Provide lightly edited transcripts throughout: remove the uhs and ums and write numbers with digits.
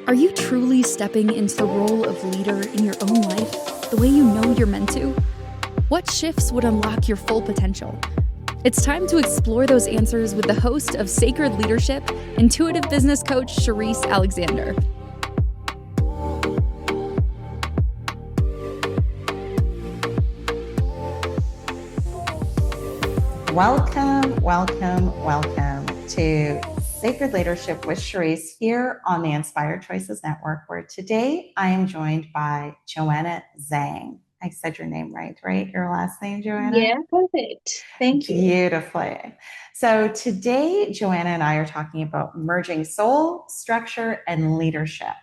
Are you truly stepping into the role of leader in your own life the way you know you're meant to? What shifts would unlock your full potential? It's time to explore those answers with the host of Sacred Leadership, intuitive business coach Sherisse Alexander. Welcome to Sacred Leadership with Sherisse here on the Inspired Choices Network, where today I am joined by Joanna Zhang. I said your name right? Your last name, Joanna? Yeah, perfect. Thank you. Beautifully. So today, Joanna and I are talking about merging soul, structure, and leadership.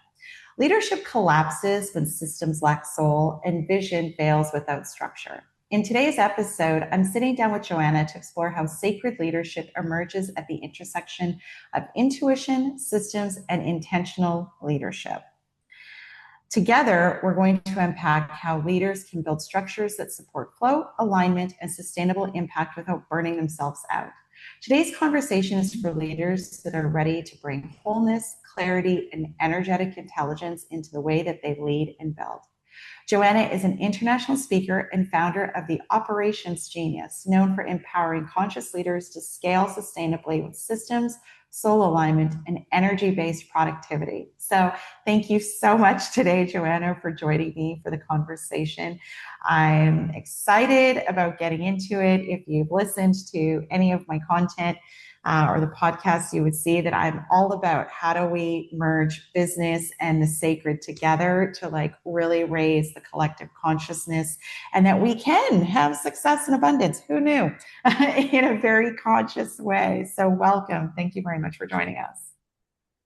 Leadership collapses when systems lack soul and vision fails without structure. In today's episode, I'm sitting down with Joanna to explore how sacred leadership emerges at the intersection of intuition, systems, and intentional leadership. Together, we're going to unpack how leaders can build structures that support flow, alignment, and sustainable impact without burning themselves out. Today's conversation is for leaders that are ready to bring wholeness, clarity, and energetic intelligence into the way that they lead and build. Joanna is an international speaker and founder of the Operations Genius, known for empowering conscious leaders to scale sustainably with systems, soul alignment, and energy-based productivity. So thank you so much today, Joanna, for joining me for the conversation. I'm excited about getting into it. If you've listened to any of my content, or the podcast, you would see that I'm all about how do we merge business and the sacred together to really raise the collective consciousness, and that we can have success and abundance. Who knew? In a very conscious way. So welcome. Thank you very much for joining us.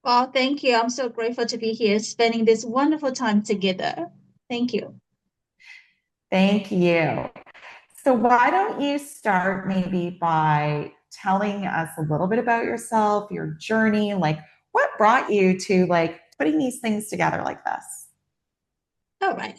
Well, thank you. I'm so grateful to be here, spending this wonderful time together. Thank you. Thank you. So why don't you start maybe by telling us a little bit about yourself, your journey, what brought you to putting these things together like this? All right.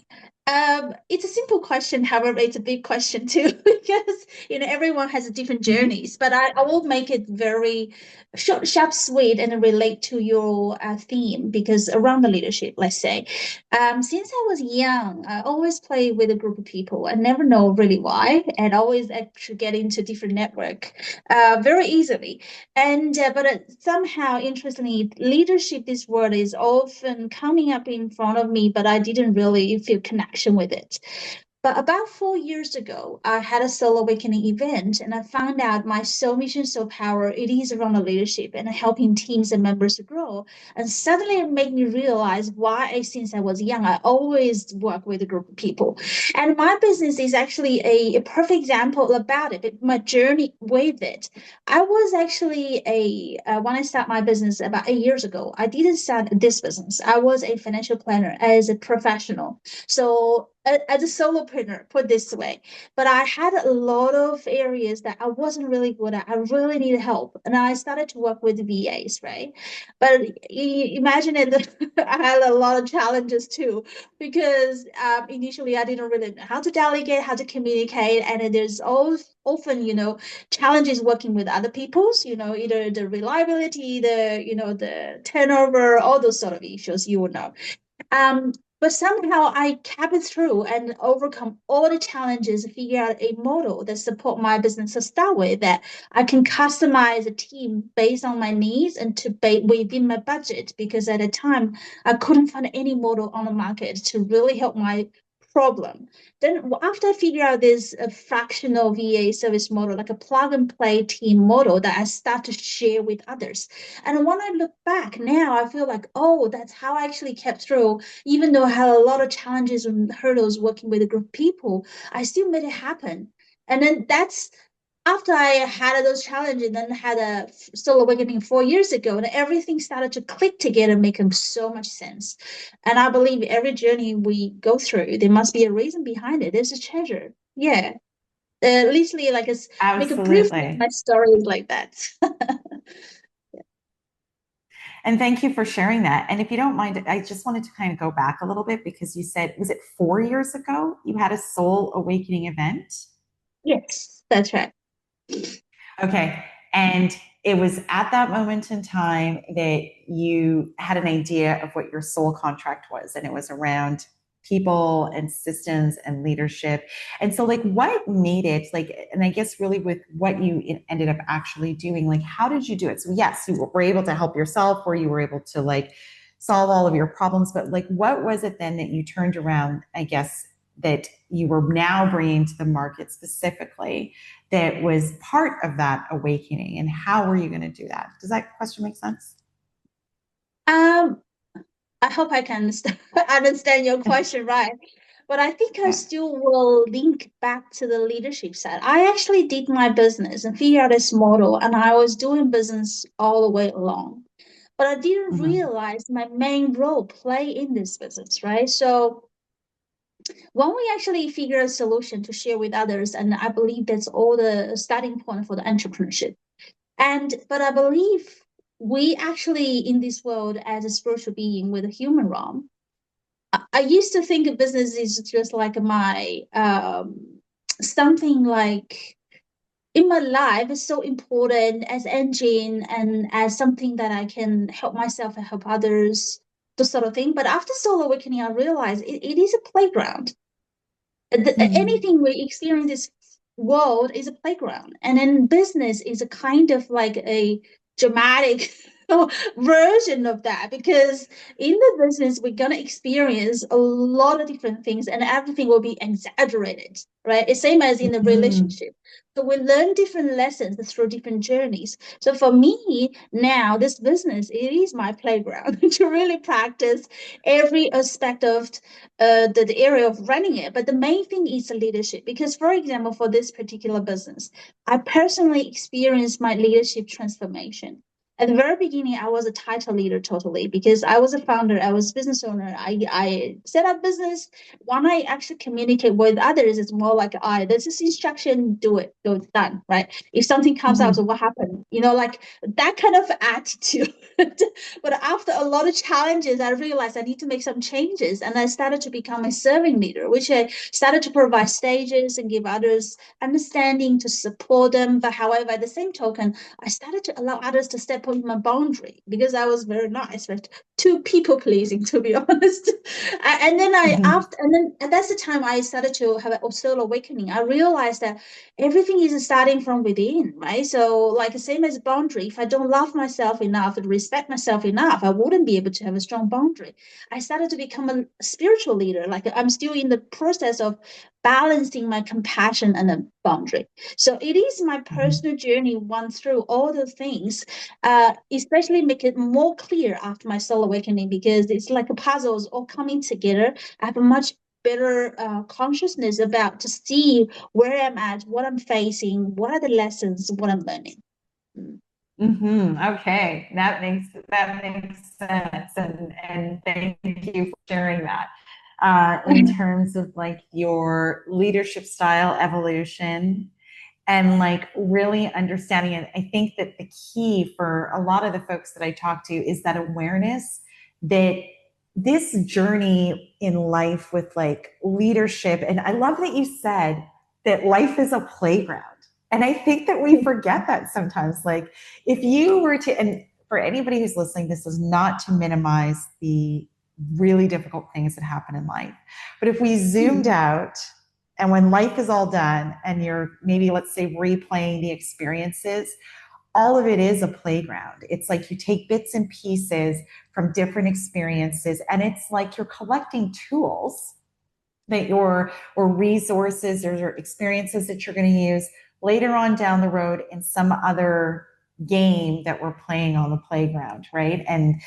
It's a simple question, however, it's a big question too, because everyone has different journeys. But I will make it very short, sharp, sweet, and relate to your theme, because around the leadership, let's say, since I was young, I always play with a group of people. I never know really why, and always actually get into different network very easily. And but somehow, interestingly, leadership, this word is often coming up in front of me, but I didn't really feel connection with it. But about 4 years ago, I had a soul awakening event, and I found out my soul mission, soul power, it is around the leadership and helping teams and members to grow. And suddenly it made me realize why, since I was young, I always work with a group of people. And my business is actually a perfect example about it, my journey with it. I was actually when I started my business about 8 years ago, I didn't start this business. I was a financial planner as a professional. So as a solopreneur, put this way, but I had a lot of areas that I wasn't really good at. I really needed help, and I started to work with VAs, right? But imagine it, I had a lot of challenges too, because initially I didn't really know how to delegate, how to communicate, and there's often challenges working with other people's, either the reliability, the turnover, all those sort of issues, um, but somehow I kept it through and overcome all the challenges, figure out a model that support my business to start with, that I can customize a team based on my needs and within my budget, because at the time I couldn't find any model on the market to really help my problem. Then after I figure out this fractional VA service model, like a plug and play team model, that I start to share with others. And when I look back now, I feel like, oh, that's how I actually kept through. Even though I had a lot of challenges and hurdles working with a group of people, I still made it happen. And then that's after I had those challenges, then had a soul awakening 4 years ago, and everything started to click together, making so much sense. And I believe every journey we go through, there must be a reason behind it. There's a treasure. Yeah. Literally, make a brief Absolutely. my story is like that. And thank you for sharing that. And if you don't mind, I just wanted to kind of go back a little bit, because you said, was it 4 years ago you had a soul awakening event? Yes, that's right. Okay. And it was at that moment in time that you had an idea of what your soul contract was, and it was around people and systems and leadership. And so, like, what made it like, and I guess really with what you ended up actually doing, like, how did you do it? So, yes, you were able to help yourself, or you were able to like solve all of your problems, but like, what was it then that you turned around, I guess, that you were now bringing to the market specifically that was part of that awakening, and how were you going to do that? Does that question make sense? Um, I hope I can understand your question right. But I think I Yeah. still will link back to the leadership side. I actually did my business and figured out this model, and I was doing business all the way along. But I didn't Mm-hmm. realize my main role play in this business, right? So when we actually figure a solution to share with others, and I believe that's all the starting point for the entrepreneurship. But I believe we actually in this world as a spiritual being with a human realm. I used to think of business is just like my something like in my life is so important as engine and as something that I can help myself and help others, the sort of thing. But after soul awakening, I realized it is a playground. Mm-hmm. Anything we experience in this world is a playground, and then business is a kind of like a dramatic version of that, because in the business we're going to experience a lot of different things and everything will be exaggerated, right? It's same as in a Mm-hmm. relationship. So we learn different lessons through different journeys. So for me now, this business, it is my playground to really practice every aspect of the area of running it. But the main thing is the leadership. Because, for example, for this particular business, I personally experienced my leadership transformation. At the very beginning, I was a title leader totally because I was a founder, I was a business owner. I set up business. When I actually communicate with others, it's more like, this is instruction, do it, go done, right? If something comes out, so Mm-hmm. what happened? Like that kind of attitude. But after a lot of challenges, I realized I need to make some changes. And I started to become a serving leader, which I started to provide stages and give others understanding to support them. But however, at the same token, I started to allow others to step on my boundary because I was very nice, right? Too people pleasing, to be honest. And then Mm-hmm. and that's the time I started to have a soul awakening. I realized that everything is starting from within, right? So, like the same as a boundary, if I don't love myself enough and respect myself enough, I wouldn't be able to have a strong boundary. I started to become a spiritual leader. Like I'm still in the process of balancing my compassion and a boundary. So it is my Mm-hmm. personal journey, one through all the things, especially make it more clear after my soul awakening because it's like a puzzles all coming together. I have a much better consciousness about to see where I'm at, what I'm facing, what are the lessons, what I'm learning. Mm. Mm-hmm. Okay, that makes sense, and thank you for sharing that. In terms of like your leadership style evolution and like really understanding it, I think that the key for a lot of the folks that I talk to is that awareness that this journey in life with like leadership, and I love that you said that life is a playground. And I think that we forget that sometimes. Like, if you were to, and for anybody who's listening, this is not to minimize the really difficult things that happen in life. But if we zoomed Mm. out and when life is all done and you're maybe, let's say, replaying the experiences, all of it is a playground. It's like you take bits and pieces from different experiences, and it's like you're collecting tools that you're, or resources or experiences that you're going to use later on down the road in some other game that we're playing on the playground, right? And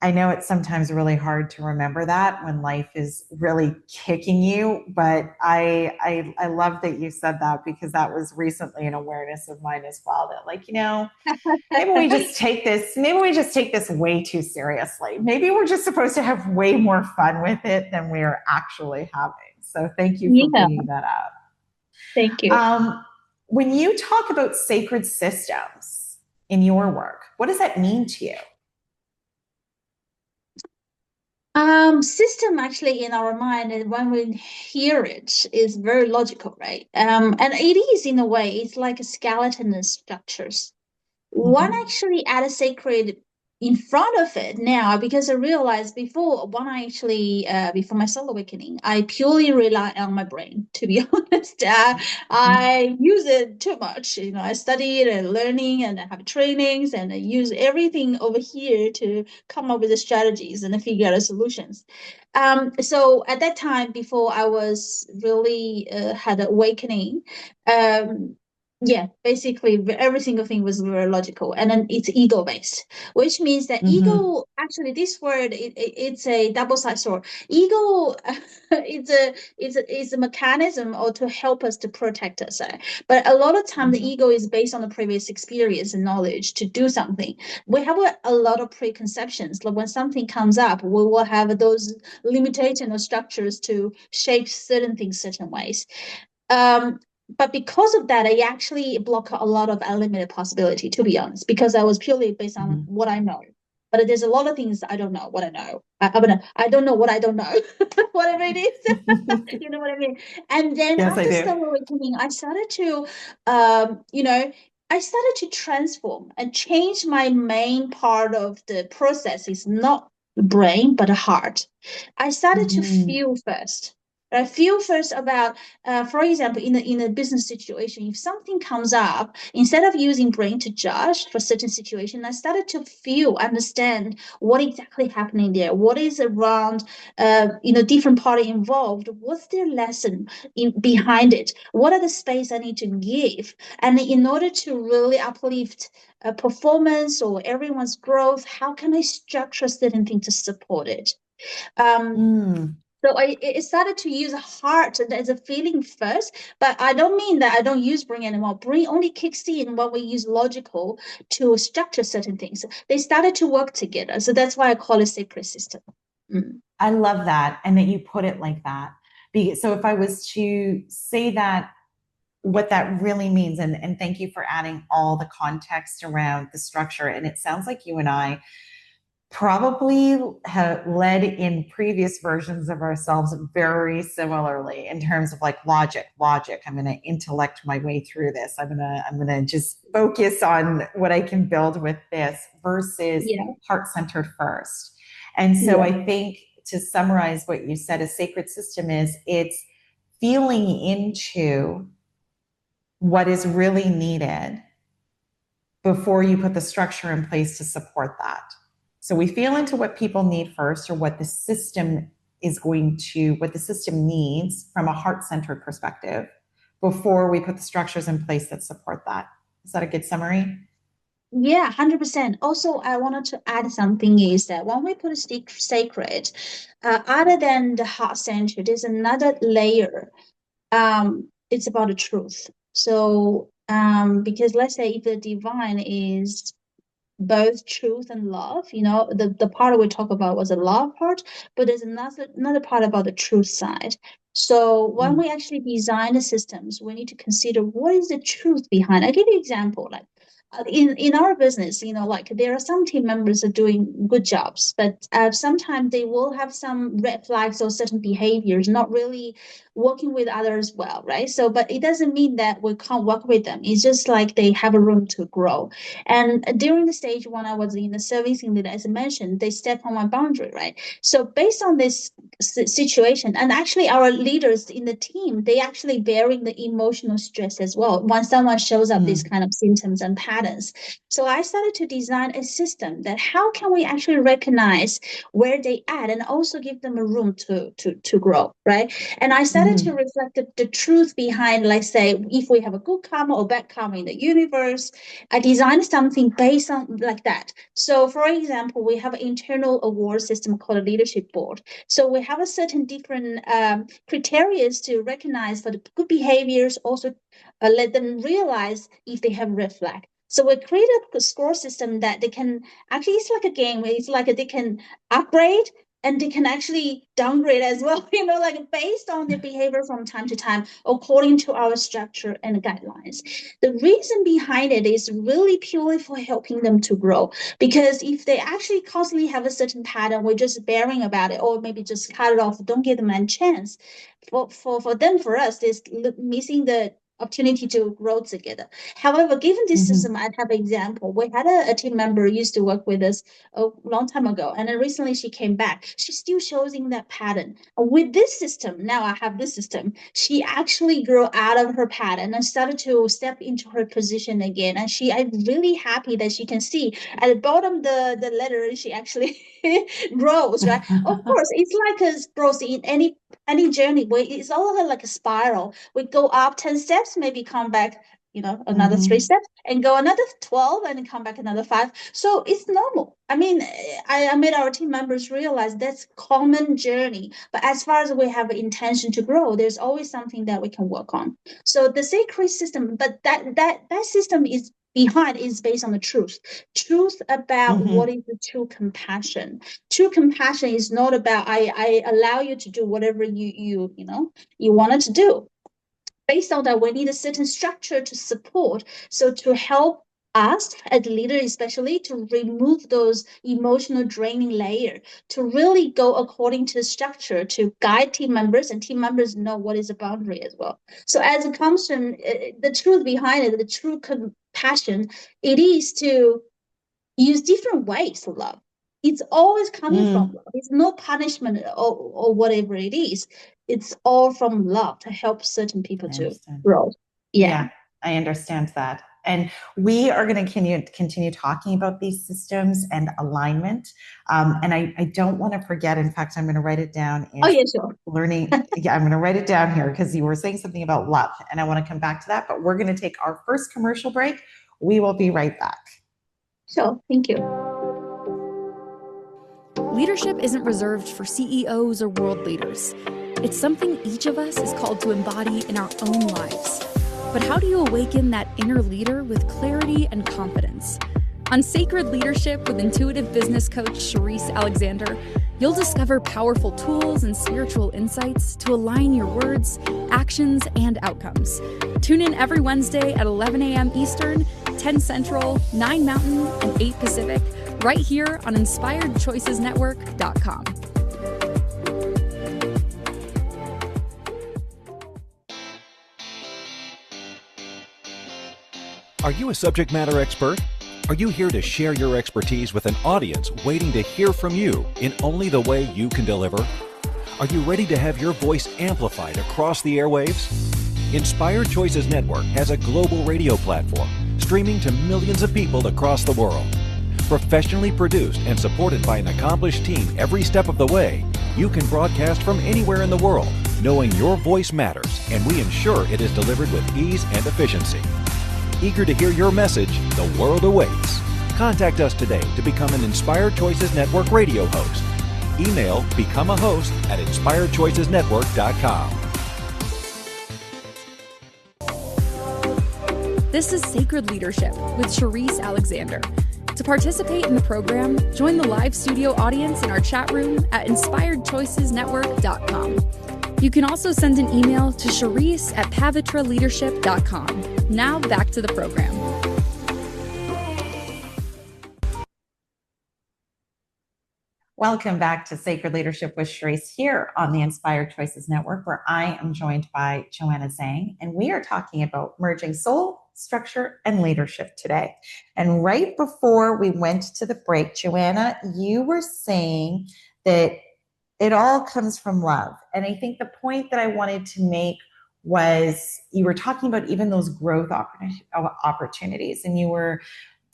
I know it's sometimes really hard to remember that when life is really kicking you, but I love that you said that because that was recently an awareness of mine as well. That, like, maybe we just take this way too seriously. Maybe we're just supposed to have way more fun with it than we are actually having. So thank you for Yeah, bringing that up. thank you. Um, when you talk about sacred systems in your work, what does that mean to you? System actually in our mind, and when we hear it, is very logical, right? And it is in a way, it's like a skeleton structures. One actually added sacred in front of it now, because I realized before my soul awakening, I purely rely on my brain, to be honest. I use it too much. I studied and learning and I have trainings and I use everything over here to come up with the strategies and figure out the solutions. So at that time, before I was really had awakening, um, yeah, basically every single thing was very logical, and then it's ego based, which means that Mm-hmm. ego, actually this word, it's a double-sided sword. Ego it's a mechanism or to help us to protect us, but a lot of time the Mm-hmm. ego is based on the previous experience and knowledge to do something. We have a lot of preconceptions, like when something comes up we will have those limitation or structures to shape certain things certain ways. um, but because of that, I actually block a lot of unlimited possibility, to be honest, because I was purely based on Mm-hmm. what I know. But there's a lot of things I don't know what I know. I don't know what I don't know, whatever it is. You know what I mean? And then Yes, I after do. Soul Awakening, um, you know, I started to transform and change my main part of the process is not the brain, but the heart. I started to Mm-hmm. feel first. I feel first about, for example, in a business situation, if something comes up, instead of using brain to judge for certain situation, I started to feel, understand what exactly happening there, what is around, different party involved, what's their lesson behind it, what are the space I need to give, and in order to really uplift performance or everyone's growth, how can I structure certain things to support it? Um, Mm. so I started to use heart as a feeling first, but I don't mean that I don't use brain anymore. Brain only kicks in when we use logical to structure certain things. They started to work together. So that's why I call it sacred system. Mm. I love that. And that you put it like that. So if I was to say that, what that really means, and thank you for adding all the context around the structure. And it sounds like you and I probably have led in previous versions of ourselves very similarly in terms of like logic. I'm going to intellect my way through this. I'm going to just focus on what I can build with this versus Yeah, heart centered first. And so yeah. I think, to summarize what you said, a sacred system is, it's feeling into what is really needed before you put the structure in place to support that. So we feel into what people need first, or what the system what the system needs from a heart centered perspective, before we put the structures in place that support that. Is that a good summary? Yeah, 100%. Also, I wanted to add something is that when we put a sacred, other than the heart center, there's another layer. It's about the truth. So because let's say if the divine is both truth and love, the part we talk about was the love part, but there's another part about the truth side. So when Mm. we actually design the systems, we need to consider what is the truth behind. I give you an example, like in our business, like there are some team members are doing good jobs, but sometimes they will have some red flags or certain behaviors, not really working with others well, right? So, but it doesn't mean that we can't work with them. It's just like they have a room to grow. And during the stage when I was in the servicing leader, as I mentioned, they step on my boundary, right? So based on this situation, and actually our leaders in the team, they actually bearing the emotional stress as well when someone shows up these Mm. kind of symptoms and patterns. So I started to design a system that how can we actually recognize where they at and also give them a room to grow, right? And I started to Mm-hmm. reflect the truth behind, like say, if we have a good karma or bad karma in the universe, I designed something based on like that. So, for example, we have an internal award system called a leadership board. So we have a certain different criteria to recognize for the good behaviors, also let them realize if they have red flag. So we create a score system that they can actually, it's like a game where it's like they can upgrade and they can actually downgrade as well, like based on their behavior from time to time, according to our structure and guidelines. The reason behind it is really purely for helping them to grow. Because if they actually constantly have a certain pattern, we're just bearing about it, or maybe just cut it off, don't give them a chance. For them, for us, is missing the opportunity to grow together. However, given this Mm-hmm. system, I have an example. We had a team member used to work with us a long time ago, and then recently she came back. She's still showing that pattern. With this system, now I have this system, she actually grew out of her pattern and started to step into her position again. And I'm really happy that she can see at the bottom the letter, she actually grows, right? Of course, it's like a growth in any journey where it's all like a spiral. We go up 10 steps, maybe come back, another Mm-hmm. 3 steps, and go another 12 and then come back another 5. So it's normal. I mean, I made our team members realize that's common journey. But as far as we have intention to grow, there's always something that we can work on. So the sacred system, but that system is based on the truth about Mm-hmm. what is the true compassion. True compassion is not about I allow you to do whatever you wanted to do. Based on that, we need a certain structure to support, so to help us as leaders, especially to remove those emotional draining layer, to really go according to the structure, to guide team members, and team members know what is a boundary as well. So as it comes from the truth behind it, the true compassion, it is to use different ways to love. It's always coming from love. It's no punishment or whatever it is. It's all from love to help certain people I to understand. grow. Yeah, I understand that. And we are going to continue talking about these systems and alignment. And I don't want to forget, in fact, I'm going to write it down. Oh, yeah, sure. Learning. Yeah, I'm going to write it down here because you were saying something about love and I want to come back to that, but we're going to take our first commercial break. We will be right back. Sure. Thank you. Leadership isn't reserved for CEOs or world leaders. It's something each of us is called to embody in our own lives. But how do you awaken that inner leader with clarity and confidence? On Sacred Leadership with intuitive business coach Sherisse Alexander, you'll discover powerful tools and spiritual insights to align your words, actions, and outcomes. Tune in every Wednesday at 11 a.m. Eastern, 10 Central, 9 Mountain, and 8 Pacific, right here on InspiredChoicesNetwork.com. Are you a subject matter expert? Are you here to share your expertise with an audience waiting to hear from you in only the way you can deliver? Are you ready to have your voice amplified across the airwaves? Inspired Choices Network has a global radio platform streaming to millions of people across the world. Professionally produced and supported by an accomplished team every step of the way, you can broadcast from anywhere in the world, knowing your voice matters, and we ensure it is delivered with ease and efficiency. Eager to hear your message, the world awaits. Contact us today to become an Inspired Choices Network radio host. Email become a host at inspiredchoicesnetwork.com. This is Sacred Leadership with Sherisse Alexander. To participate in the program, join the live studio audience in our chat room at inspiredchoicesnetwork.com. You can also send an email to Sherisse@pavitraleadership.com. Now back to the program. Welcome back to Sacred Leadership with Sherisse here on the Inspired Choices Network, where I am joined by Joanna Zhang, and we are talking about merging soul, structure, and leadership today. And right before we went to the break, Joanna, you were saying that it all comes from love. And I think the point that I wanted to make was you were talking about even those growth opportunities, and you were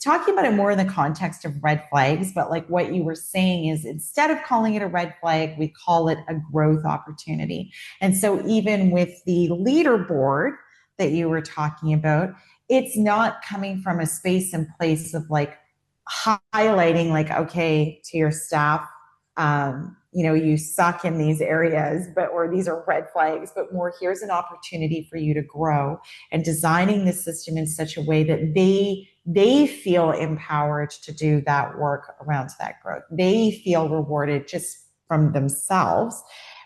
talking about it more in the context of red flags, but like what you were saying is instead of calling it a red flag, we call it a growth opportunity. And so even with the leaderboard that you were talking about, it's not coming from a space and place of like highlighting like, okay, to your staff, you suck in these areas, or these are red flags, but more here's an opportunity for you to grow, and designing the system in such a way that they feel empowered to do that work around that growth. They feel rewarded just from themselves.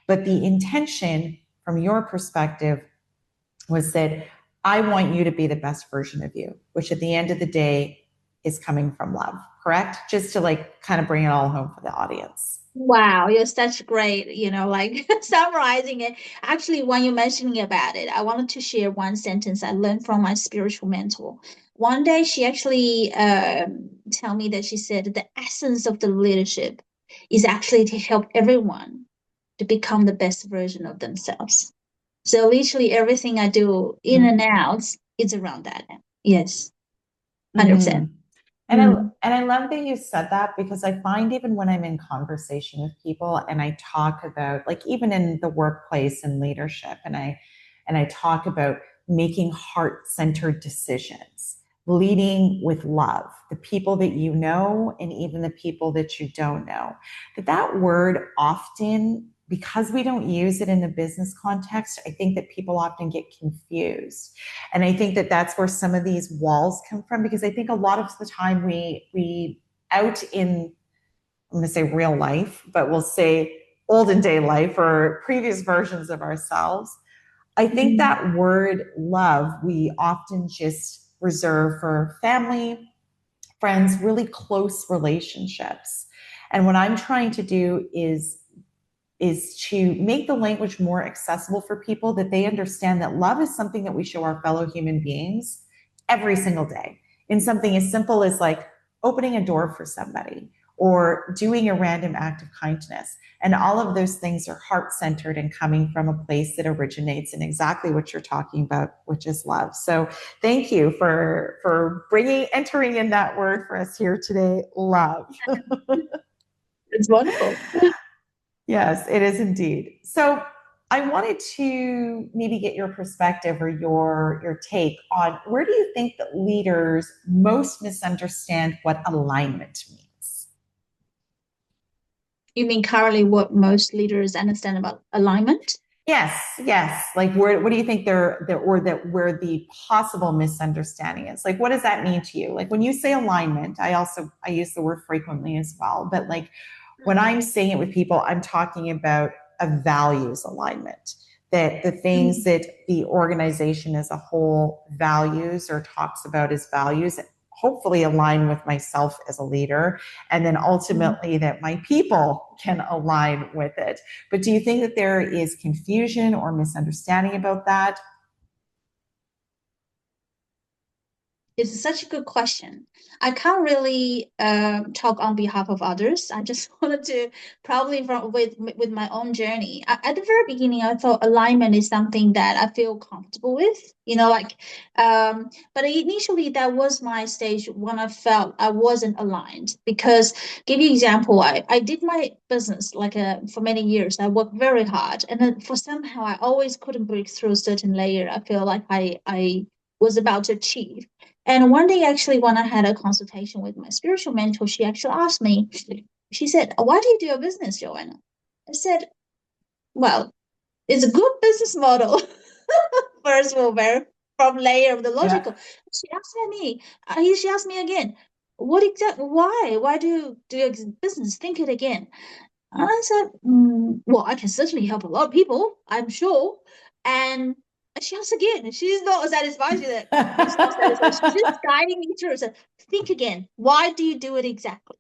But the intention from your perspective was that I want you to be the best version of you, which at the end of the day is coming from love, correct? Just to like kind of bring it all home for the audience. Wow, you're such great, like summarizing it. Actually, when you're mentioning about it, I wanted to share one sentence I learned from my spiritual mentor. One day, she actually tell me that she said the essence of the leadership is actually to help everyone to become the best version of themselves. So literally everything I do in and out is around that. Yes, 100%. Mhm. And I love that you said that, because I find even when I'm in conversation with people and I talk about, like, even in the workplace and leadership, and I talk about making heart-centered decisions, leading with love, the people that you know and even the people that you don't know, that word often, because we don't use it in the business context, I think that people often get confused. And I think that that's where some of these walls come from, because I think a lot of the time we out in, I'm going to say real life, but we'll say olden day life or previous versions of ourselves. I think that word love, we often just reserve for family, friends, really close relationships. And what I'm trying to do is to make the language more accessible for people, that they understand that love is something that we show our fellow human beings every single day, in something as simple as like opening a door for somebody or doing a random act of kindness. And all of those things are heart-centered and coming from a place that originates in exactly what you're talking about, which is love. So thank you for entering in that word for us here today, love. It's wonderful. Yes, it is indeed. So I wanted to maybe get your perspective or your take on, where do you think that leaders most misunderstand what alignment means? You mean currently what most leaders understand about alignment? Yes, yes. Like, where, what do you think or that where the possible misunderstanding is? Like, what does that mean to you? Like, when you say alignment, I use the word frequently as well, but like when I'm saying it with people, I'm talking about a values alignment, that the things that the organization as a whole values or talks about as values hopefully align with myself as a leader, and then ultimately that my people can align with it. But do you think that there is confusion or misunderstanding about that? It's such a good question. I can't really talk on behalf of others. I just wanted to probably with my own journey. At the very beginning, I thought alignment is something that I feel comfortable with. But initially that was my stage when I felt I wasn't aligned. Because, give you an example, I did my business like for many years. I worked very hard, and then for somehow I always couldn't break through a certain layer. I feel like I was about to achieve. And one day, actually, when I had a consultation with my spiritual mentor, she actually asked me, she said, "Why do you do a business, Joanna?" I said, "Well, it's a good business model." First of all, very from layer of the Yeah. logical. She asked me again, "What exactly? Why? Why do you do your business? Think it again." And I said, "Well, I can certainly help a lot of people, I'm sure." And she asked again. She's not satisfied with it. She's not satisfied. She's just guiding me through. So think again. Why do you do it exactly?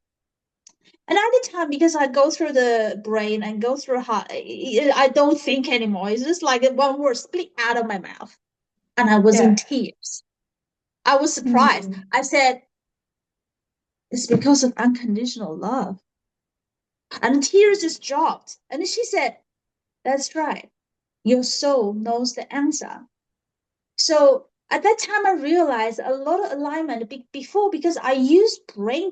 And at the time, because I go through the brain and go through heart, I don't think anymore. It's just like one word split out of my mouth. And I was in Yeah. tears. I was surprised. I said, "It's because of unconditional love." And the tears just dropped. And then she said, "That's right. Your soul knows the answer." So at that time, I realized a lot of alignment before, because I used brain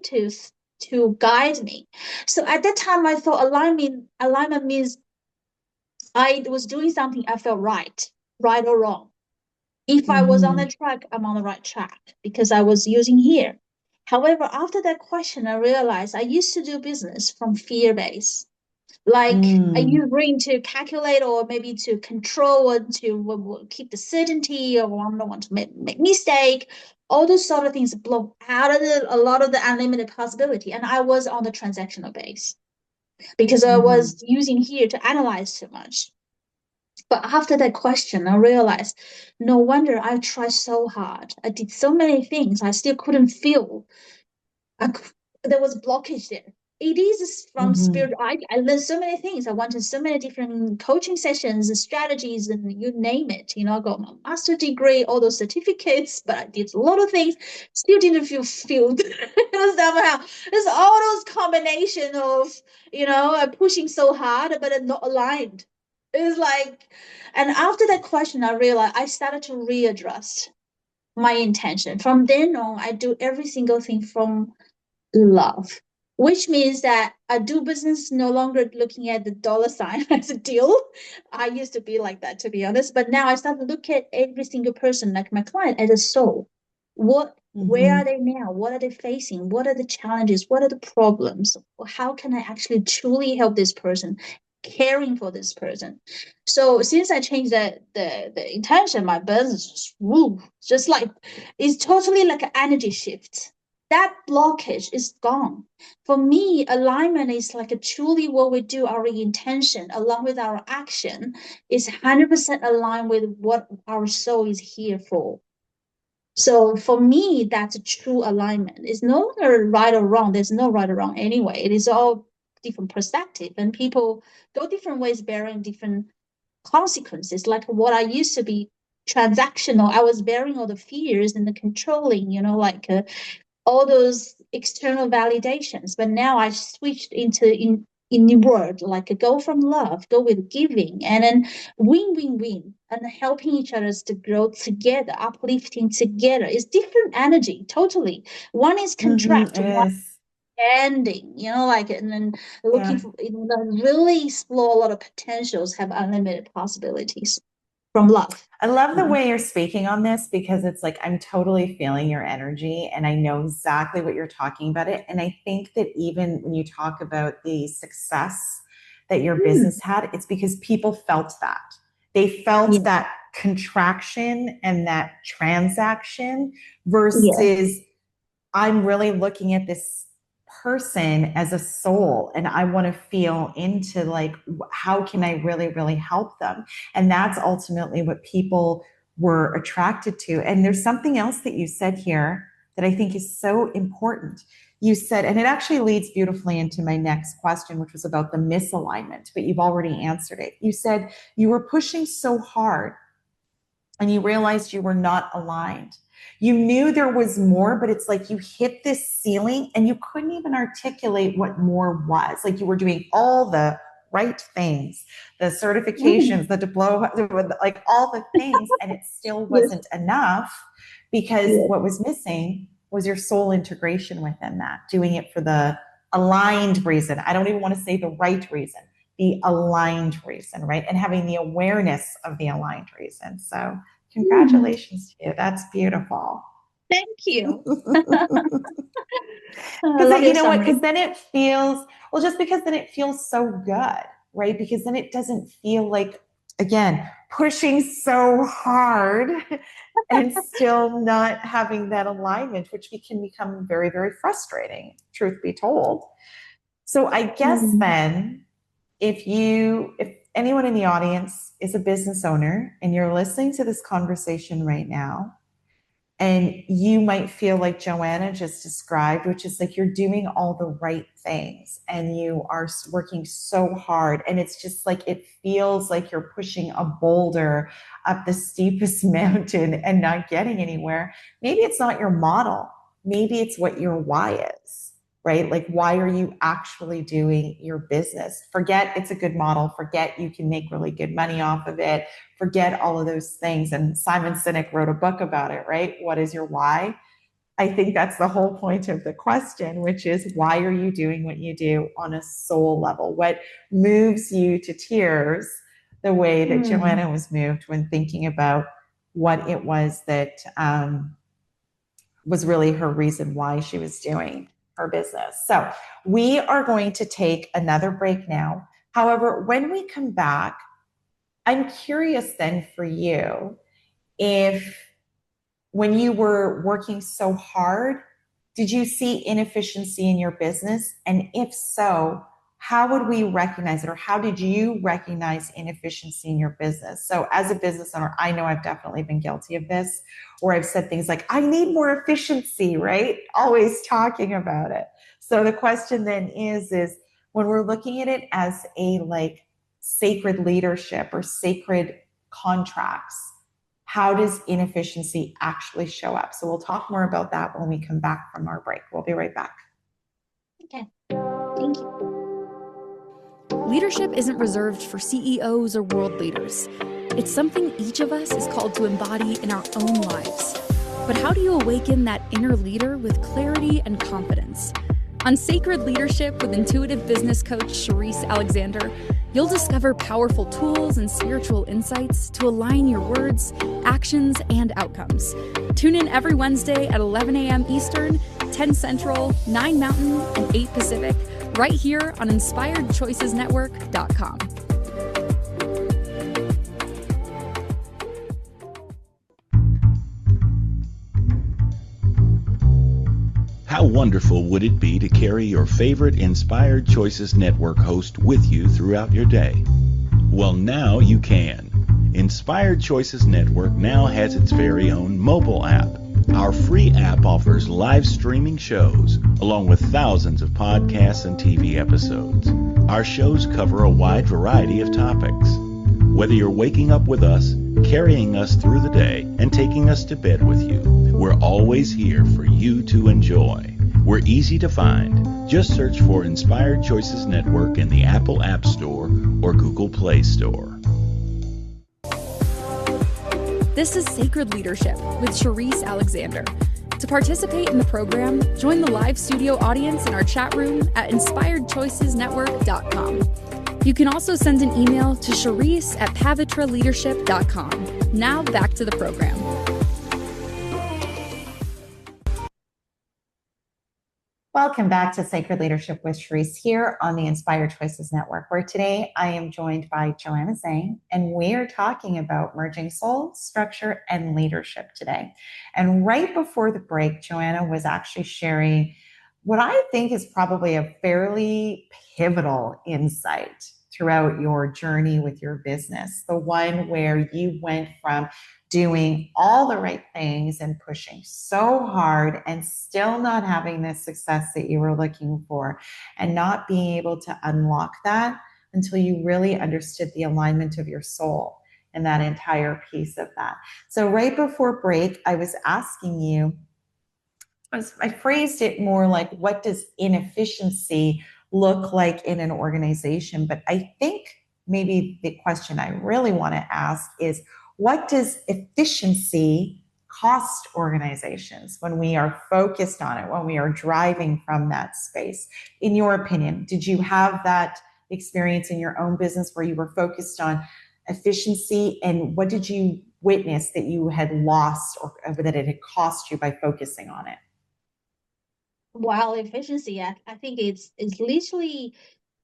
to guide me. So at that time, I thought alignment means I was doing something I felt right or wrong. If I was on the track, I'm on the right track because I was using here. However, after that question, I realized I used to do business from fear base. Like I use brain to calculate or maybe to control and to keep the certainty, or I don't want to make mistake. All those sort of things blow out of a lot of the unlimited possibility. And I was on the transactional base because I was using here to analyze too much. But after that question, I realized no wonder I tried so hard. I did so many things. I still couldn't feel. There was blockage there. it is from spirit. I learned so many things. I went to so many different coaching sessions and strategies, and you name it. I got my master degree, all those certificates, but I did a lot of things. Still didn't feel filled. Somehow, there's all those combination of pushing so hard, but not aligned. It's like, and after that question, I realized I started to readdress my intention. From then on, I do every single thing from love, which means that I do business no longer looking at the dollar sign as a deal. I used to be like that, to be honest, but now I start to look at every single person, like my client, as a soul. Where are they now? What are they facing? What are the challenges? What are the problems? How can I actually truly help this person? Caring for this person. So since I changed the intention, my business just like it's totally like an energy shift. That blockage is gone. For me, alignment is like a truly what we do, our intention along with our action is 100% aligned with what our soul is here for. So for me, that's a true alignment. It's no longer right or wrong. There's no right or wrong anyway. It is all different perspective, and people go different ways, bearing different consequences. Like what I used to be transactional, I was bearing all the fears and the controlling, all those external validations. But now I switched into in the word, like a go from love, go with giving, and then win, and helping each other to grow together, uplifting together. It's different energy, totally. One is contract, one ending, and then looking for, really explore a lot of potentials, have unlimited possibilities from love. I love the way you're speaking on this, because it's like I'm totally feeling your energy and I know exactly what you're talking about it. And I think that even when you talk about the success that your business had, it's because people felt that. They felt that contraction and that transaction versus I'm really looking at this person as a soul and I want to feel into like, how can I really, really help them? And that's ultimately what people were attracted to. And there's something else that you said here that I think is so important. You said, and it actually leads beautifully into my next question, which was about the misalignment, but you've already answered it. You said you were pushing so hard and you realized you were not aligned. You knew there was more, but it's like you hit this ceiling and you couldn't even articulate what more was. Like you were doing all the right things, the certifications, the diploma, like all the things, and it still wasn't enough, because what was missing was your soul integration within that, doing it for the aligned reason. I don't even want to say the right reason, the aligned reason, right? And having the awareness of the aligned reason. So congratulations to you. That's beautiful. Thank you. Because you know what? Because then it feels, well, just because then it feels so good, right? Because then it doesn't feel like, again, pushing so hard and still not having that alignment, which can become very, very frustrating, truth be told. So I guess then, if anyone in the audience is a business owner and you're listening to this conversation right now, and you might feel like Joanna just described, which is like you're doing all the right things and you are working so hard, and it's just like it feels like you're pushing a boulder up the steepest mountain and not getting anywhere. Maybe it's not your model. Maybe it's what your why is, right? Like, why are you actually doing your business? Forget it's a good model. Forget you can make really good money off of it. Forget all of those things. And Simon Sinek wrote a book about it, right? What is your why? I think that's the whole point of the question, which is, why are you doing what you do on a soul level? What moves you to tears the way that Joanna was moved when thinking about what it was that was really her reason why she was doing her business. So we are going to take another break now. However, when we come back, I'm curious then for you, if when you were working so hard, did you see inefficiency in your business? And if so, how would we recognize it, or how did you recognize inefficiency in your business? So as a business owner, I know I've definitely been guilty of this, where I've said things like, I need more efficiency, right? Always talking about it. So the question then is when we're looking at it as a like sacred leadership or sacred contracts, how does inefficiency actually show up? So we'll talk more about that when we come back from our break. We'll be right back. Okay, thank you. Leadership isn't reserved for CEOs or world leaders. It's something each of us is called to embody in our own lives. But how do you awaken that inner leader with clarity and confidence? On Sacred Leadership with intuitive business coach Sherisse Alexander, you'll discover powerful tools and spiritual insights to align your words, actions, and outcomes. Tune in every Wednesday at 11 a.m. Eastern, 10 Central, 9 Mountain, and 8 Pacific, right here on InspiredChoicesNetwork.com. How wonderful would it be to carry your favorite Inspired Choices Network host with you throughout your day? Well, now you can. Inspired Choices Network now has its very own mobile app. Our free app offers live streaming shows, along with thousands of podcasts and TV episodes. Our shows cover a wide variety of topics. Whether you're waking up with us, carrying us through the day, and taking us to bed with you, we're always here for you to enjoy. We're easy to find. Just search for Inspired Choices Network in the Apple App Store or Google Play Store. This is Sacred Leadership with Sherisse Alexander. To participate in the program, join the live studio audience in our chat room at InspiredChoicesNetwork.com. You can also send an email to Sherisse@pavitraleadership.com. Now back to the program. Welcome back to Sacred Leadership with Sherisse here on the Inspired Choices Network, where today I am joined by Joanna Zhang, and we are talking about merging soul, structure, and leadership today. And right before the break, Joanna was actually sharing what I think is probably a fairly pivotal insight throughout your journey with your business, the one where you went from doing all the right things and pushing so hard and still not having the success that you were looking for, and not being able to unlock that until you really understood the alignment of your soul and that entire piece of that. So right before break, I was asking you, I phrased it more like, what does inefficiency look like in an organization? But I think maybe the question I really want to ask is, what does efficiency cost organizations when we are focused on it, when we are driving from that space? In your opinion, did you have that experience in your own business where you were focused on efficiency, and what did you witness that you had lost or that it had cost you by focusing on it? While efficiency, I think it's literally,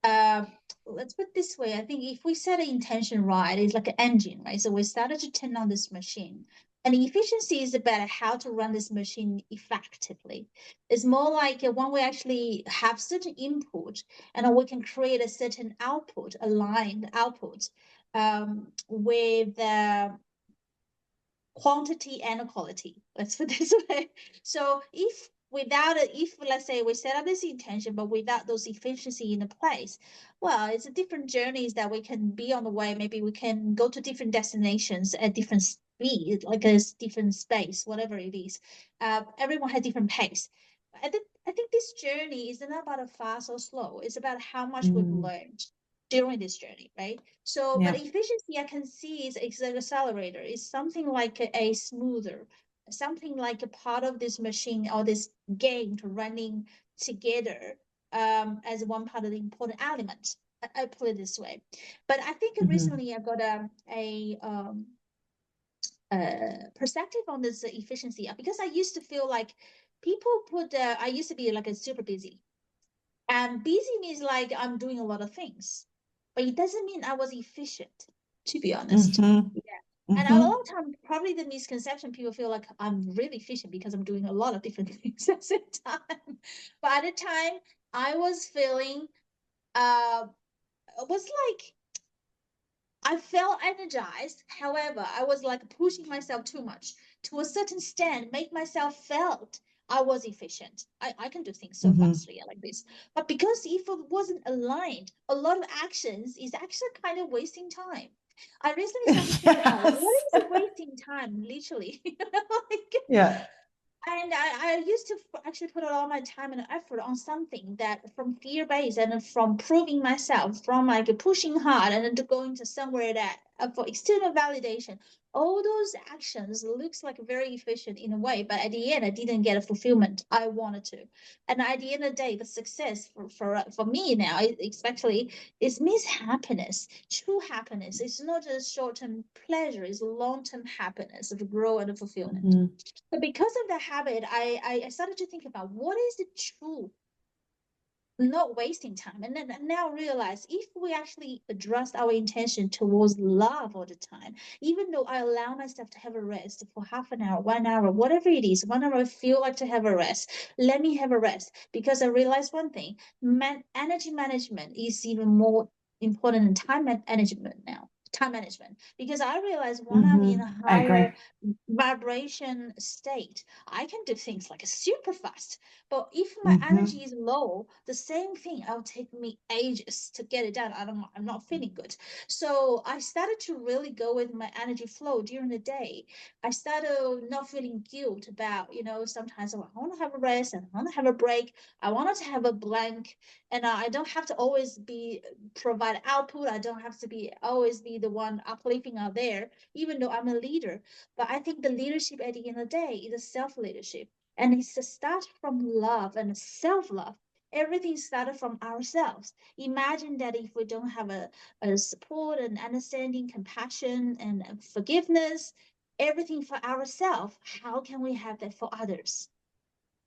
let's put it this way. I think if we set an intention right, it's like an engine, right? So we started to turn on this machine. And efficiency is about how to run this machine effectively. It's more like when we actually have certain input and we can create a certain output, aligned output with quantity and quality. Let's put it this way. So if let's say we set up this intention, but without those efficiency in place, well, it's a different journeys that we can be on the way. Maybe we can go to different destinations at different speed, like a different space, whatever it is. Everyone has different pace. I think this journey is not about a fast or slow. It's about how much we've learned during this journey, right? So, Yeah. but efficiency I can see is an accelerator. It's something like a smoother, something like a part of this machine or this game to running together as one part of the important element. I put it this way. But I think recently I got a perspective on this efficiency, because I used to feel like I used to be like a super busy. And busy means like I'm doing a lot of things, but it doesn't mean I was efficient, to be honest. Yeah. And a lot of time, probably the misconception, people feel like I'm really efficient because I'm doing a lot of different things at the same time. But at the time, I was feeling it was like I felt energized. However, I was like pushing myself too much to a certain stand, make myself felt I was efficient. I can do things so Mm-hmm. fastly like this. But because if it wasn't aligned, a lot of actions is actually kind of wasting time. I recently started to figure out what Yes. is wasting time, literally. Like, Yeah. and I used to actually put all my time and effort on something that from fear based and from proving myself, from like pushing hard and then to going to somewhere that for external validation. All those actions looks like very efficient in a way, but at the end, I didn't get a fulfillment I wanted to. And at the end of the day, the success for me now, especially, is miss happiness. True happiness is not just short term pleasure; it's long term happiness of growth and fulfillment. Mm-hmm. But because of that habit, I started to think about what is the true not wasting time. And then I now realize if we actually address our intention towards love all the time, even though I allow myself to have a rest for half an hour, 1 hour, whatever it is, 1 hour, I feel like to have a rest, let me have a rest. Because I realized one thing, energy management is even more important than time management now. Time management, because I realize when I'm in Mm-hmm. a I agree. higher vibration state, I can do things like super fast. But if my Mm-hmm. energy is low, the same thing, it'll take me ages to get it done. I'm not feeling good. So I started to really go with my energy flow during the day. I started not feeling guilt about, sometimes I want to have a rest and I want to have a break. I wanted to have a blank, and I don't have to always be provide output. I don't have to be always be the one uplifting out there, even though I'm a leader. But I think the leadership at the end of the day is a self leadership. And it's to start from love and self love. Everything started from ourselves. Imagine that if we don't have a support and understanding, compassion and forgiveness, everything for ourselves, how can we have that for others?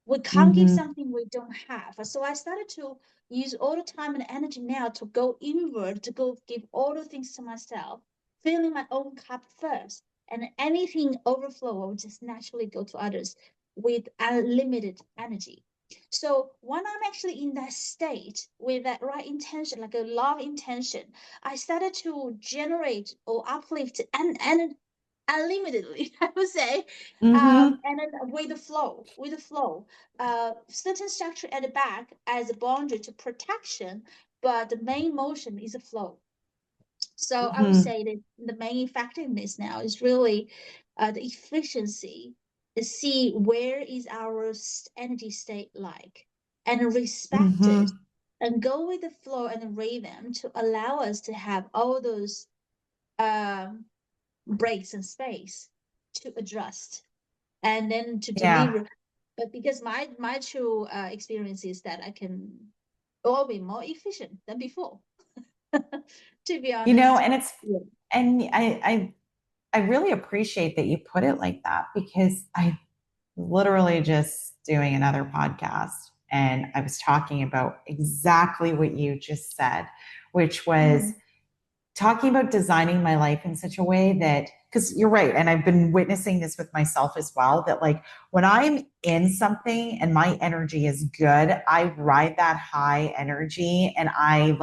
We can't give Mm-hmm. something we don't have. So I started to use all the time and energy now to go inward, to go give all the things to myself, filling my own cup first. And anything overflow, I would just naturally go to others with unlimited energy. So when I'm actually in that state with that right intention, like a love intention, I started to generate or uplift and unlimitedly, I would say, Mm-hmm. and then with the flow, certain structure at the back as a boundary to protection, but the main motion is a flow. So I would Mm-hmm. say that the main effectiveness now is really the efficiency to see where is our energy state like and respect Mm-hmm. it and go with the flow and the rhythm to allow us to have all those um, breaks in space to adjust and then to Yeah. deliver. But because my true experience is that I can all be more efficient than before, to be honest. And it's Yeah. and I really appreciate that you put it like that, because I literally just doing another podcast and I was talking about exactly what you just said, which was Mm, talking about designing my life in such a way that, because you're right, and I've been witnessing this with myself as well, that like when I'm in something and my energy is good, I ride that high energy and I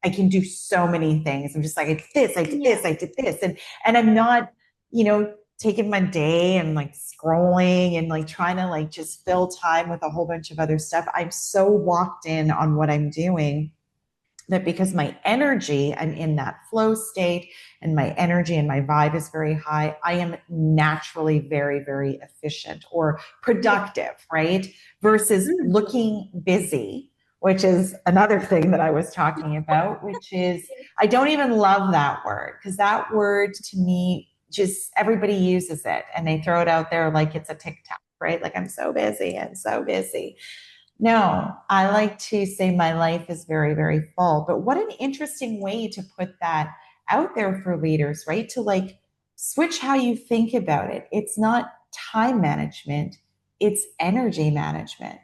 can do so many things. I'm just like, I did this, I did yeah. this, I did this. And I'm not, taking my day and like scrolling and like trying to like just fill time with a whole bunch of other stuff. I'm so locked in on what I'm doing that because my energy, I'm in that flow state and my energy and my vibe is very high, I am naturally very, very efficient or Yeah. productive, right? Versus Mm, looking busy, which is another thing that I was talking about, which is, I don't even love that word, because that word to me, just everybody uses it and they throw it out there like it's a TikTok, right? Like I'm so busy and so busy. No, I like to say my life is very, very full. But what an interesting way to put that out there for leaders, right? To like switch how you think about it. It's not time management, it's energy management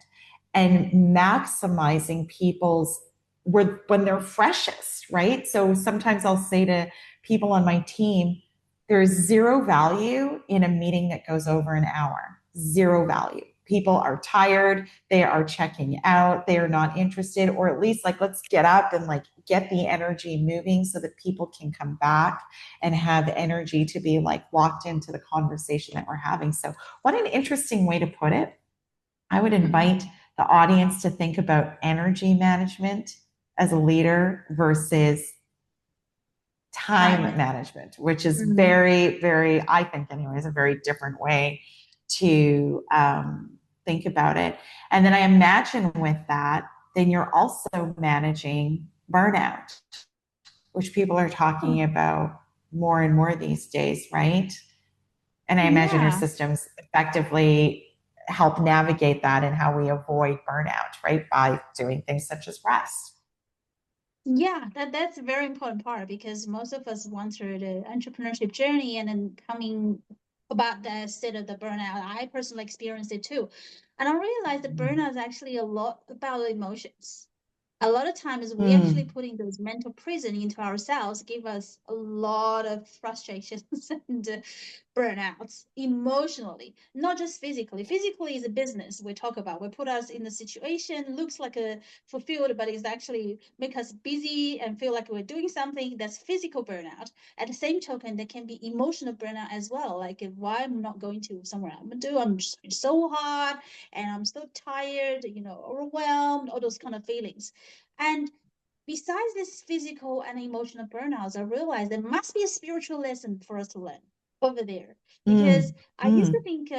and maximizing people's when they're freshest, right? So sometimes I'll say to people on my team, there's zero value in a meeting that goes over an hour. Zero value. people are tired, they are checking out, they are not interested, or at least like, let's get up and like get the energy moving so that people can come back and have energy to be like locked into the conversation that we're having. So what an interesting way to put it. I would invite the audience to think about energy management as a leader versus time management, which is very, very, I think anyways, a very different way to think about it. And then I imagine with that, then you're also managing burnout, which people are talking about more and more these days, right? And I imagine your systems effectively help navigate that and how we avoid burnout, right? By doing things such as rest. Yeah, that's a very important part, because most of us went through the entrepreneurship journey and then coming about the state of the burnout. I personally experienced it too. And I realized that burnout is actually a lot about emotions. A lot of times we actually putting those mental prison into ourselves give us a lot of frustrations and burnouts emotionally, not just physically. Physically is a business we talk about. We put us in the situation, looks like a fulfilled, but it's actually make us busy and feel like we're doing something. That's physical burnout. At the same token, there can be emotional burnout as well. Like, why I'm not going to somewhere I'm gonna do, I'm just so hard and I'm so tired, overwhelmed, all those kind of feelings. And besides this physical and emotional burnouts, I realized there must be a spiritual lesson for us to learn over there. Because I used to think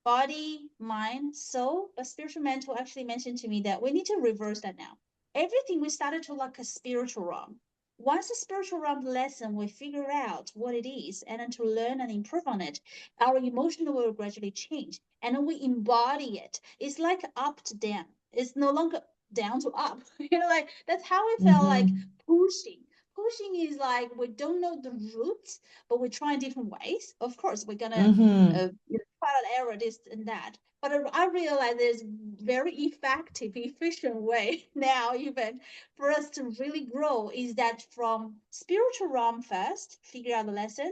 body, mind, soul, but spiritual mentor actually mentioned to me that we need to reverse that now. Everything we started to like a spiritual realm. Once the spiritual realm lesson, we figure out what it is and then to learn and improve on it, our emotional will gradually change. And then we embody it. It's like up to down. It's no longer down to up. Like that's how it felt like pushing. Pushing is like we don't know the roots, but we're trying different ways. Of course, we're gonna trial and error this and that. But I realize there's very effective, efficient way now even for us to really grow is that from spiritual realm first, figure out the lesson,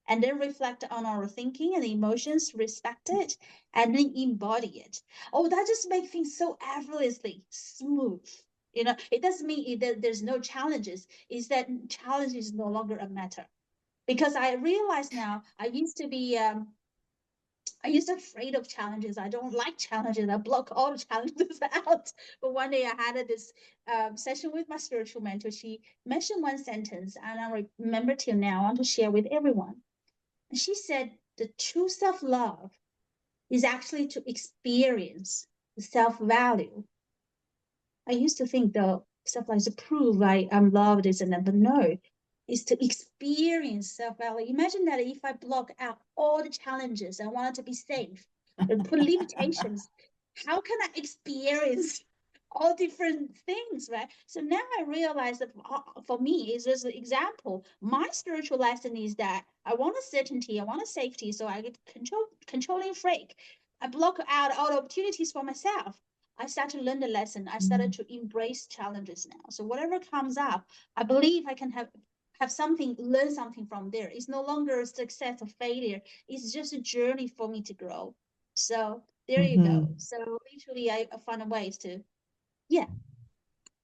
and then reflect on our thinking and emotions, respect it, and then embody it. Oh, that just makes things so effortlessly smooth. It doesn't mean there's no challenges. Is that challenges no longer a matter? Because I realize now I used to afraid of challenges. I don't like challenges. I block all the challenges out. But one day I had this session with my spiritual mentor. She mentioned one sentence, and I remember till now. I want to share with everyone. And she said, the true self-love is actually to experience the self-value. I used to think though, self-love is to prove I'm loved, this and that, but no, it's to experience self-value. Imagine that if I block out all the challenges, I wanted to be safe and put limitations, how can I experience all different things, right? So now I realize that for me, is just an example. My spiritual lesson is that I want a certainty, I want a safety, so I get controlling freak. I block out all the opportunities for myself. I started to learn the lesson. I started to embrace challenges now. So whatever comes up, I believe I can have something, learn something from there. It's no longer a success or failure. It's just a journey for me to grow. So there you go. So literally, I found ways to,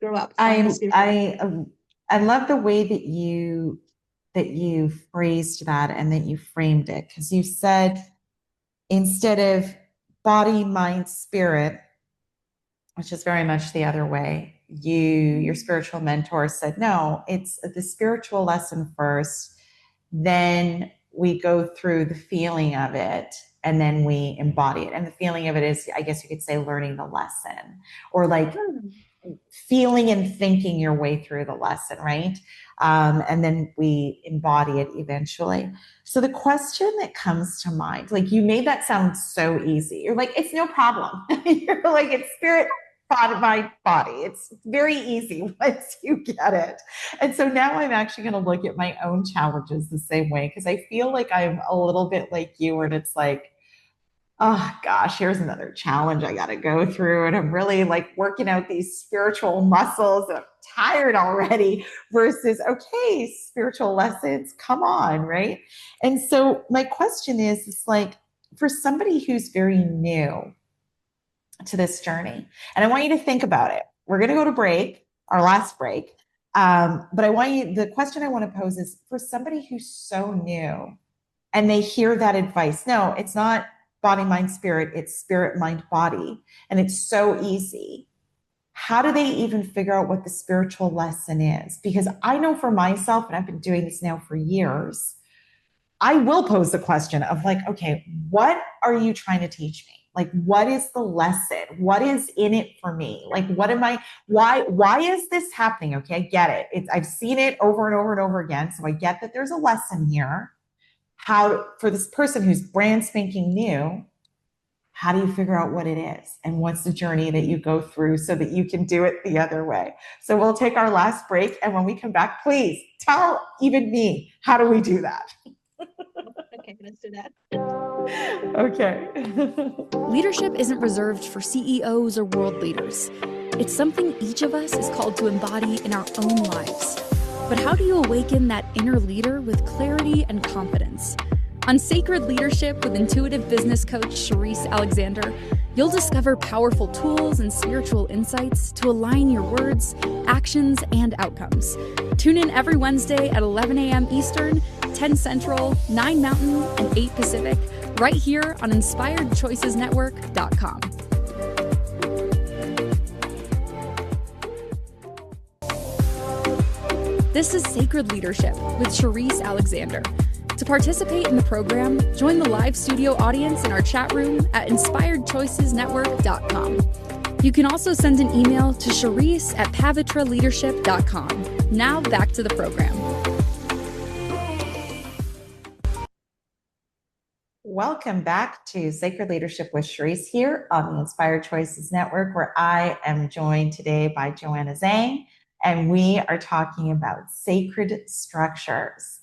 grow up. I love the way that you phrased that and that you framed it, because you said instead of body, mind, spirit, which is very much the other way, your spiritual mentor said, no, it's the spiritual lesson first, then we go through the feeling of it, and then we embody it. And the feeling of it is, I guess you could say, learning the lesson, or like feeling and thinking your way through the lesson, right? And then we embody it eventually. So the question that comes to mind, like, you made that sound so easy. You're like, it's no problem. You're like, it's spirit, my body. It's very easy once you get it. And so now I'm actually going to look at my own challenges the same way, because I feel like I'm a little bit like you, and it's like, oh gosh, here's another challenge I got to go through. And I'm really like working out these spiritual muscles, and I'm tired already, versus, okay, spiritual lessons, come on, right? And so my question is, it's like, for somebody who's very new to this journey. And I want you to think about it. We're going to go to break, our last break. But the question I want to pose is for somebody who's so new and they hear that advice. No, it's not body, mind, spirit. It's spirit, mind, body. And it's so easy. How do they even figure out what the spiritual lesson is? Because I know for myself, and I've been doing this now for years, I will pose the question of like, okay, what are you trying to teach me? Like, what is the lesson? What is in it for me? Like, why is this happening? Okay, I get it. I've seen it over and over and over again. So I get that there's a lesson here. How, for this person who's brand spanking new, how do you figure out what it is? And what's the journey that you go through so that you can do it the other way? So we'll take our last break. And when we come back, please tell even me, how do we do that? Okay, let's do that. Okay. Leadership isn't reserved for CEOs or world leaders. It's something each of us is called to embody in our own lives. But how do you awaken that inner leader with clarity and confidence? On Sacred Leadership with intuitive business coach Sherisse Alexander, you'll discover powerful tools and spiritual insights to align your words, actions, and outcomes. Tune in every Wednesday at 11 a.m. Eastern, 10 Central, 9 Mountain, and 8 Pacific, right here on InspiredChoicesNetwork.com. This is Sacred Leadership with Sherisse Alexander. To participate in the program, join the live studio audience in our chat room at InspiredChoicesNetwork.com. You can also send an email to Sherisse@pavitraleadership.com. Now back to the program. Welcome back to Sacred Leadership with Sherisse here on the Inspired Choices Network, where I am joined today by Joanna Zhang, and we are talking about sacred structures.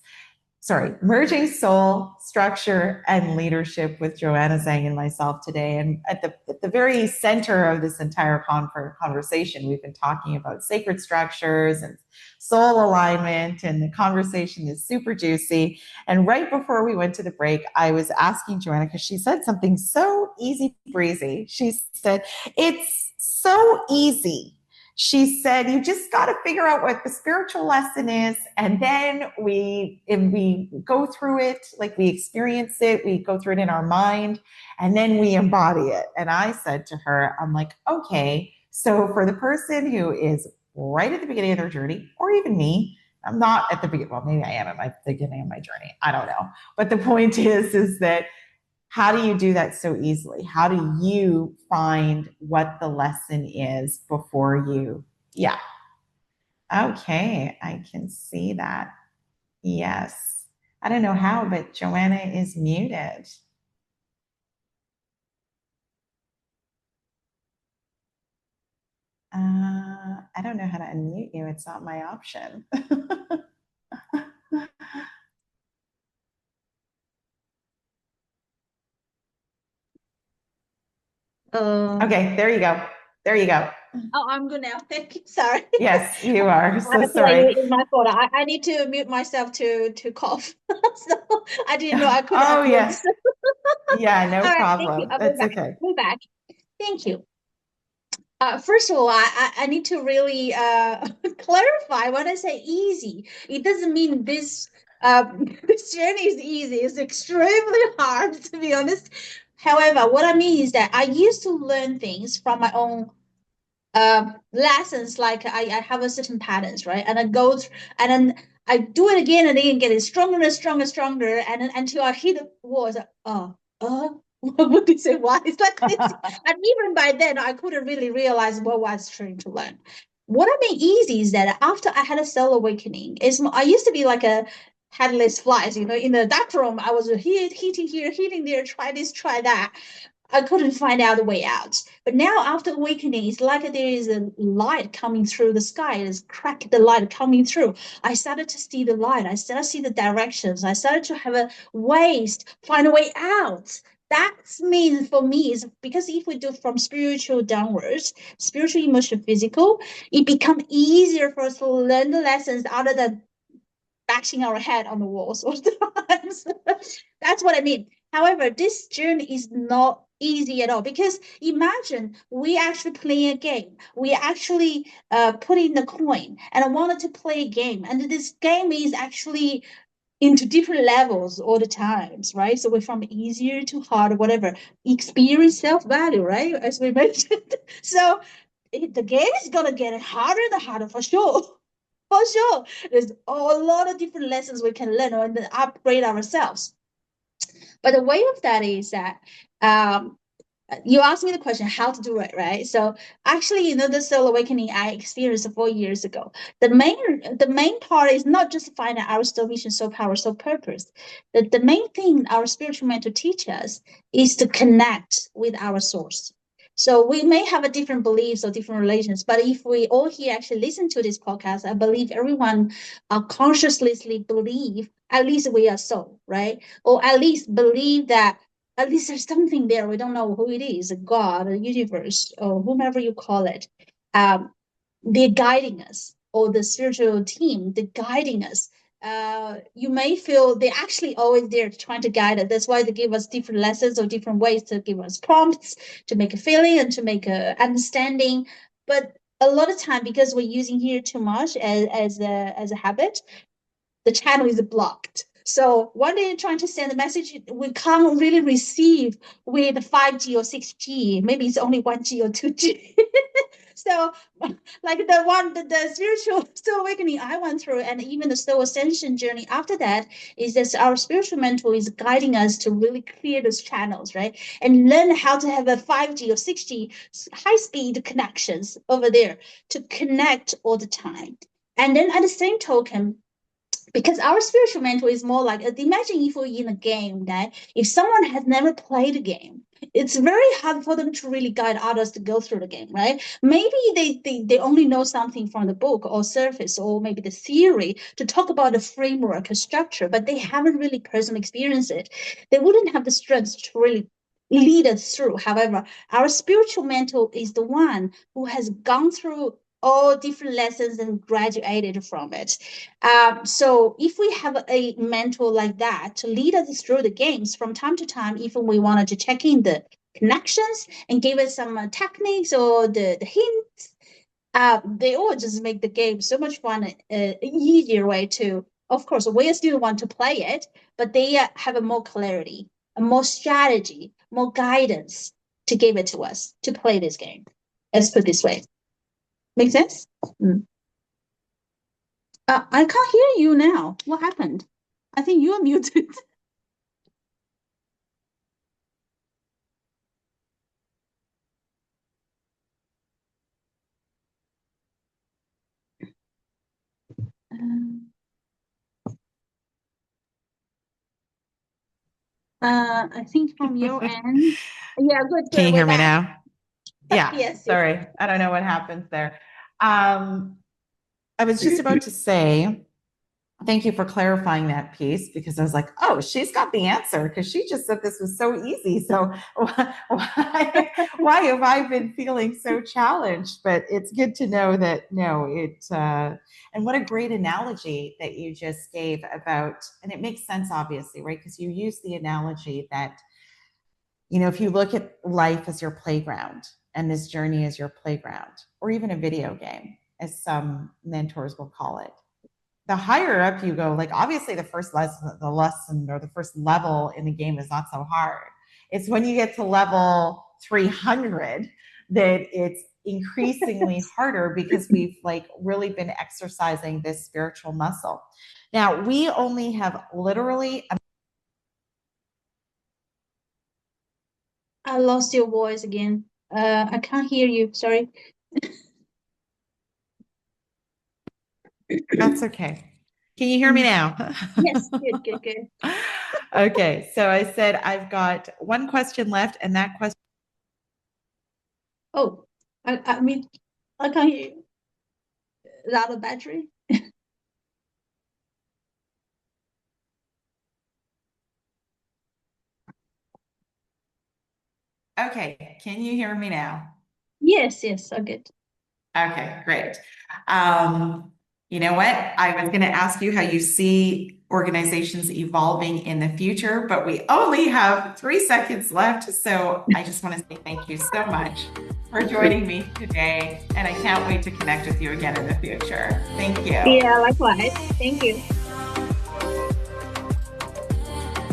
Merging soul, structure, and leadership with Joanna Zhang and myself today. And at the very center of this entire conversation, we've been talking about sacred structures and soul alignment, and the conversation is super juicy. And right before we went to the break, I was asking Joanna, because she said something so easy breezy. She said, it's so easy. She said, you just got to figure out what the spiritual lesson is. And then we go through it, like we experience it, we go through it in our mind, and then we embody it. And I said to her, I'm like, okay, so for the person who is right at the beginning of their journey, or even me, I'm not at the beginning, well, maybe I am at the beginning of my journey. I don't know. But the point is that how do you do that so easily? How do you find what the lesson is before you? Yeah. Okay, I can see that. Yes. I don't know how, but Joanna is muted. I don't know how to unmute you. It's not my option. Okay, there you go. There you go. Oh, I'm good now. Thank you. Sorry. Yes, you are. So Honestly, sorry. it's my fault. I need to mute myself to cough. So I didn't know I could. Oh, yes. Yeah, no All right, problem. thank you. That's okay. We're back. Thank you. First of all, I need to really clarify when I say easy. It doesn't mean this this journey is easy. It's extremely hard, to be honest. However, what I mean is that I used to learn things from my own lessons. Like I have a certain patterns, right? And I go through, and then I do it again and again, getting stronger and stronger and stronger, and then until I hit the wall. It's like, what did you say? Why? It's like this. And even by then, I couldn't really realize what I was trying to learn. What I mean easy is that after I had a soul awakening, I used to be like a headless flies, in the dark room. I was hitting here, hitting there, try this, try that. I couldn't find out the way out. But now after awakening, it's like there is a light coming through the sky. There's crack the light coming through. I started to see the light. I started to see the directions. I started to have a find a way out. That means for me is because if we do from spiritual downwards, spiritual, emotional, physical, it becomes easier for us to learn the lessons other than bashing our head on the walls all the time. That's what I mean. However, this journey is not easy at all, because imagine we actually play a game. We actually put in the coin and I wanted to play a game, and this game is actually into different levels all the times, right? So we're from easier to hard, whatever. Experience self-value, right? As we mentioned. So the game is gonna get harder and harder for sure. For sure. There's a lot of different lessons we can learn and upgrade ourselves. But the way of that is that you asked me the question how to do it, right? So actually, the soul awakening I experienced 4 years ago, the main part is not just finding our soul mission, soul power, soul purpose. The main thing our spiritual mentor teach us is to connect with our source. So we may have a different beliefs or different relations, but if we all here actually listen to this podcast, I believe everyone consciously believe at least we are soul, right? Or at least believe that at least there's something there. We don't know who it is, God, the universe, or whomever you call it. They're guiding us, or the spiritual team, they're guiding us. You may feel they're actually always there trying to guide us. That's why they give us different lessons or different ways to give us prompts, to make a feeling and to make a understanding. But a lot of time, because we're using here too much as a habit, the channel is blocked. So one day you're trying to send a message, we can't really receive with 5G or 6G. Maybe it's only 1G or 2G. So like the spiritual soul awakening I went through, and even the soul ascension journey after that, is that our spiritual mentor is guiding us to really clear those channels, right? And learn how to have a 5G or 6G high speed connections over there to connect all the time. And then at the same token, because our spiritual mentor is more like, imagine if we're in a game, that if someone has never played a game, it's very hard for them to really guide others to go through the game, right? Maybe they only know something from the book or surface, or maybe the theory to talk about the framework or structure, but they haven't really personally experienced it. They wouldn't have the strength to really lead us through. However, our spiritual mentor is the one who has gone through all different lessons and graduated from it. So if we have a mentor like that to lead us through the games from time to time, even we wanted to check in the connections and give us some techniques or the hints, they all just make the game so much fun, easier way to, of course, we still want to play it, but they have a more clarity, a more strategy, more guidance to give it to us to play this game. Let's put it this way. Make sense? Mm. I can't hear you now. What happened? I think you are muted. I think from your end. Yeah, good. Can you hear me back. now? Yeah. Yes. Sorry. I don't know what happens there. I was just about to say, thank you for clarifying that piece, because I was like, oh, she's got the answer, because she just said this was so easy. So why have I been feeling so challenged? But it's good to know that, no, and what a great analogy that you just gave about, and it makes sense, obviously, right? Because you use the analogy that, if you look at life as your playground and this journey as your playground, or even a video game, as some mentors will call it, the higher up you go, like obviously the first lesson or the first level in the game is not so hard. It's when you get to level 300 that it's increasingly harder, because we've really been exercising this spiritual muscle. Now, we only have literally I lost your voice again. I can't hear you. Sorry. That's okay. Can you hear me now? Yes, good. Okay, so I said I've got one question left, and that question. Oh, I mean, I can't hear you. Is that a battery? Okay, can you hear me now? Yes, I get. Okay, great. You know what? I was going to ask you how you see organizations evolving in the future, but we only have 3 seconds left. So I just want to say thank you so much for joining me today. And I can't wait to connect with you again in the future. Thank you. Yeah, likewise. Thank you.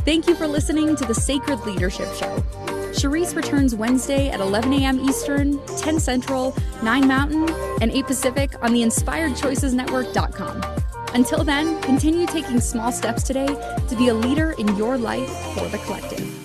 Thank you for listening to the Sacred Leadership Show. Sherisse returns Wednesday at 11 a.m. Eastern, 10 Central, 9 Mountain, and 8 Pacific on the InspiredChoicesNetwork.com. Until then, continue taking small steps today to be a leader in your life for the collective.